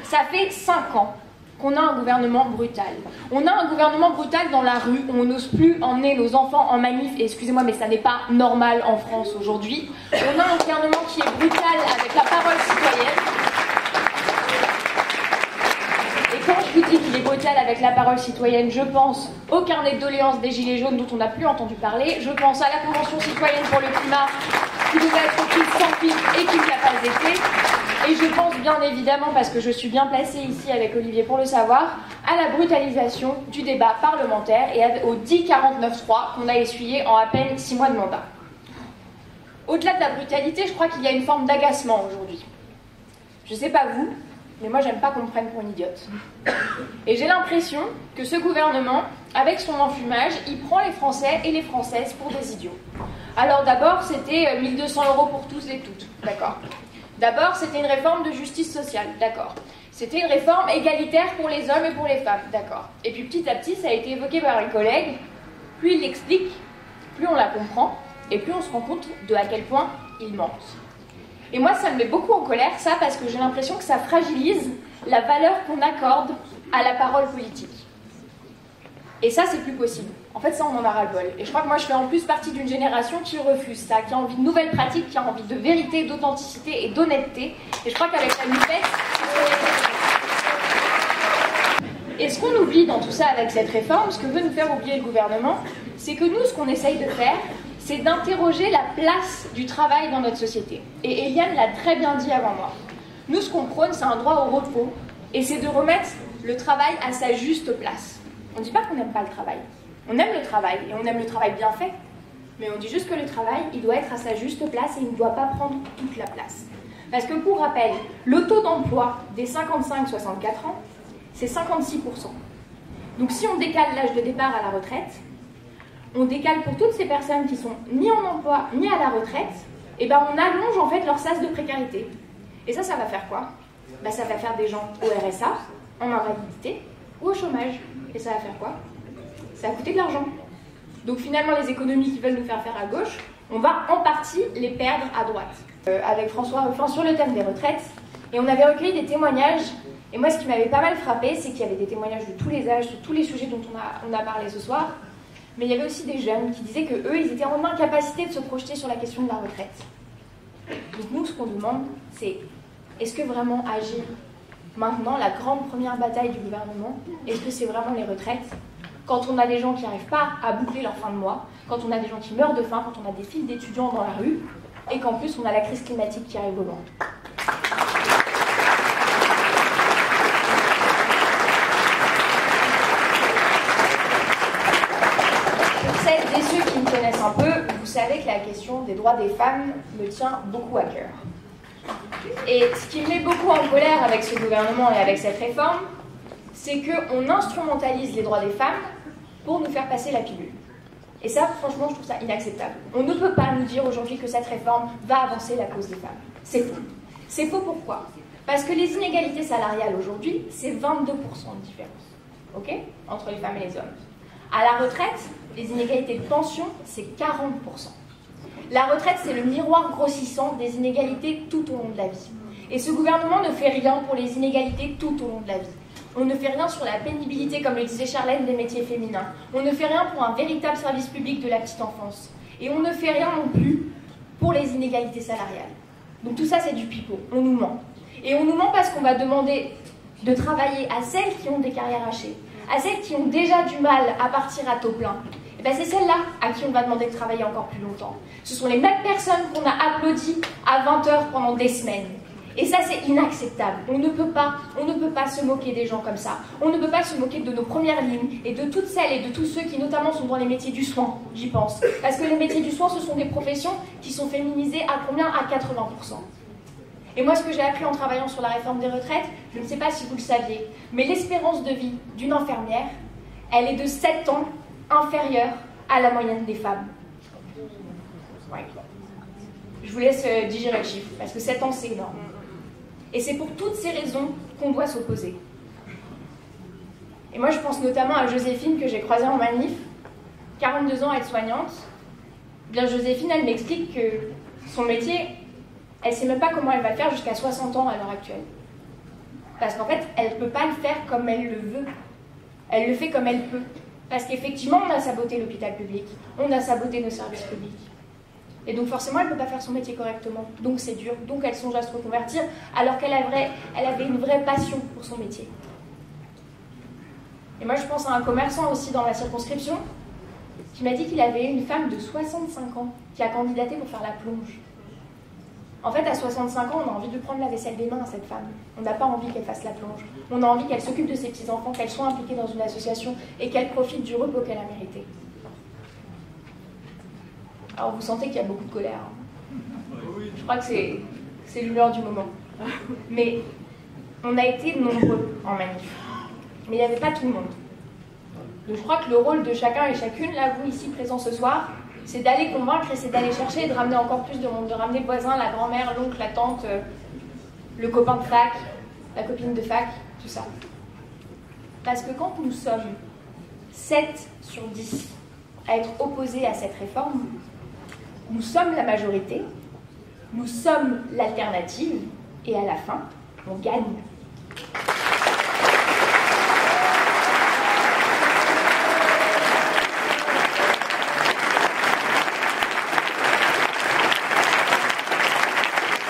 Ça fait 5 ans qu'on a un gouvernement brutal. On a un gouvernement brutal dans la rue, où on n'ose plus emmener nos enfants en manif, et excusez-moi, mais ça n'est pas normal en France aujourd'hui. On a un gouvernement qui est brutal avec la parole citoyenne. Et quand je vous dis qu'il est brutal avec la parole citoyenne, je pense au carnet de doléances des Gilets jaunes dont on n'a plus entendu parler, je pense à la Convention citoyenne pour le climat qui devait être prise sans filtre et qui ne l'a pas été. Et je pense bien évidemment, parce que je suis bien placée ici avec Olivier pour le savoir, à la brutalisation du débat parlementaire et au 10-49-3 qu'on a essuyé en à peine 6 mois de mandat. Au-delà de la brutalité, je crois qu'il y a une forme d'agacement aujourd'hui. Je ne sais pas vous, mais moi j'aime pas qu'on me prenne pour une idiote. Et j'ai l'impression que ce gouvernement, avec son enfumage, il prend les Français et les Françaises pour des idiots. Alors d'abord, c'était 1 200 € pour tous et toutes, d'accord. D'abord, c'était une réforme de justice sociale, d'accord. C'était une réforme égalitaire pour les hommes et pour les femmes, d'accord. Et puis petit à petit, ça a été évoqué par un collègue. Plus il l'explique, plus on la comprend, et plus on se rend compte de à quel point il ment. Et moi, ça me met beaucoup en colère, ça, parce que j'ai l'impression que ça fragilise la valeur qu'on accorde à la parole politique. Et ça, c'est plus possible. En fait, ça, on en a ras-le-bol. Et je crois que moi, je fais en plus partie d'une génération qui refuse ça, qui a envie de nouvelles pratiques, qui a envie de vérité, d'authenticité et d'honnêteté. Et je crois qu'avec la NUPES... Et ce qu'on oublie dans tout ça avec cette réforme, ce que veut nous faire oublier le gouvernement, c'est que nous, ce qu'on essaye de faire, c'est d'interroger la place du travail dans notre société. Et Eliane l'a très bien dit avant moi. Nous, ce qu'on prône, c'est un droit au repos, et c'est de remettre le travail à sa juste place. On ne dit pas qu'on n'aime pas le travail. On aime le travail, et on aime le travail bien fait. Mais on dit juste que le travail, il doit être à sa juste place et il ne doit pas prendre toute la place. Parce que pour rappel, le taux d'emploi des 55-64 ans, c'est 56%. Donc si on décale l'âge de départ à la retraite, on décale pour toutes ces personnes qui sont ni en emploi, ni à la retraite, et ben on allonge en fait leur sas de précarité. Et ça va faire quoi? Ça va faire des gens au RSA, en invalidité ou au chômage. Et ça va faire quoi? Ça va coûter de l'argent. Donc finalement, les économies qu'ils veulent nous faire à gauche, on va en partie les perdre à droite. Avec François Ruffin sur le thème des retraites, et on avait recueilli des témoignages. Et moi, ce qui m'avait pas mal frappé, c'est qu'il y avait des témoignages de tous les âges, de tous les sujets dont on a parlé ce soir. Mais il y avait aussi des jeunes qui disaient qu'eux, ils étaient en incapacité de se projeter sur la question de la retraite. Donc nous, ce qu'on demande, c'est est-ce que vraiment agir maintenant, la grande première bataille du gouvernement, est-ce que c'est vraiment les retraites? Quand on a des gens qui n'arrivent pas à boucler leur fin de mois, quand on a des gens qui meurent de faim, quand on a des files d'étudiants dans la rue, et qu'en plus on a la crise climatique qui arrive au loin. Pour celles et ceux qui me connaissent un peu, vous savez que la question des droits des femmes me tient beaucoup à cœur. Et ce qui me met beaucoup en colère avec ce gouvernement et avec cette réforme, c'est qu'on instrumentalise les droits des femmes pour nous faire passer la pilule. Et ça, franchement, je trouve ça inacceptable. On ne peut pas nous dire aujourd'hui que cette réforme va avancer la cause des femmes. C'est faux. C'est faux pourquoi? Parce que les inégalités salariales aujourd'hui, c'est 22% de différence, ok, entre les femmes et les hommes. À la retraite, les inégalités de pension, c'est 40%. La retraite, c'est le miroir grossissant des inégalités tout au long de la vie. Et ce gouvernement ne fait rien pour les inégalités tout au long de la vie. On ne fait rien sur la pénibilité, comme le disait Charlène, des métiers féminins. On ne fait rien pour un véritable service public de la petite enfance. Et on ne fait rien non plus pour les inégalités salariales. Donc tout ça, c'est du pipeau. On nous ment. Et on nous ment parce qu'on va demander de travailler à celles qui ont des carrières hachées, à celles qui ont déjà du mal à partir à taux plein. Et bien c'est celles-là à qui on va demander de travailler encore plus longtemps. Ce sont les mêmes personnes qu'on a applaudies à 20h pendant des semaines. Et ça, c'est inacceptable. On ne peut pas se moquer des gens comme ça. On ne peut pas se moquer de nos premières lignes et de toutes celles et de tous ceux qui, notamment, sont dans les métiers du soin, j'y pense. Parce que les métiers du soin, ce sont des professions qui sont féminisées à combien? À 80%. Et moi, ce que j'ai appris en travaillant sur la réforme des retraites, je ne sais pas si vous le saviez, mais l'espérance de vie d'une infirmière, elle est de 7 ans inférieure à la moyenne des femmes. Ouais. Je vous laisse digérer le chiffre, parce que 7 ans, c'est énorme. Et c'est pour toutes ces raisons qu'on doit s'opposer. Et moi, je pense notamment à Joséphine, que j'ai croisée en manif, 42 ans, aide-soignante. Bien, Joséphine, elle m'explique que son métier, elle ne sait même pas comment elle va le faire jusqu'à 60 ans à l'heure actuelle. Parce qu'en fait, elle ne peut pas le faire comme elle le veut. Elle le fait comme elle peut. Parce qu'effectivement, on a saboté l'hôpital public, on a saboté nos services publics. Et donc forcément, elle ne peut pas faire son métier correctement. Donc c'est dur, donc elle songe à se reconvertir, alors qu'elle avait une vraie passion pour son métier. Et moi, je pense à un commerçant aussi dans la circonscription, qui m'a dit qu'il avait une femme de 65 ans qui a candidaté pour faire la plonge. En fait, à 65 ans, on a envie de prendre la vaisselle des mains à cette femme. On n'a pas envie qu'elle fasse la plonge. On a envie qu'elle s'occupe de ses petits-enfants, qu'elle soit impliquée dans une association et qu'elle profite du repos qu'elle a mérité. Alors, vous sentez qu'il y a beaucoup de colère. Je crois que c'est l'humeur du moment. Mais on a été nombreux en manif. Mais il n'y avait pas tout le monde. Donc je crois que le rôle de chacun et chacune, là, vous ici présents ce soir, c'est d'aller convaincre et c'est d'aller chercher et de ramener encore plus de monde, de ramener le voisin, la grand-mère, l'oncle, la tante, le copain de fac, la copine de fac, tout ça. Parce que quand nous sommes 7 sur 10 à être opposés à cette réforme, nous sommes la majorité, nous sommes l'alternative, et à la fin, on gagne.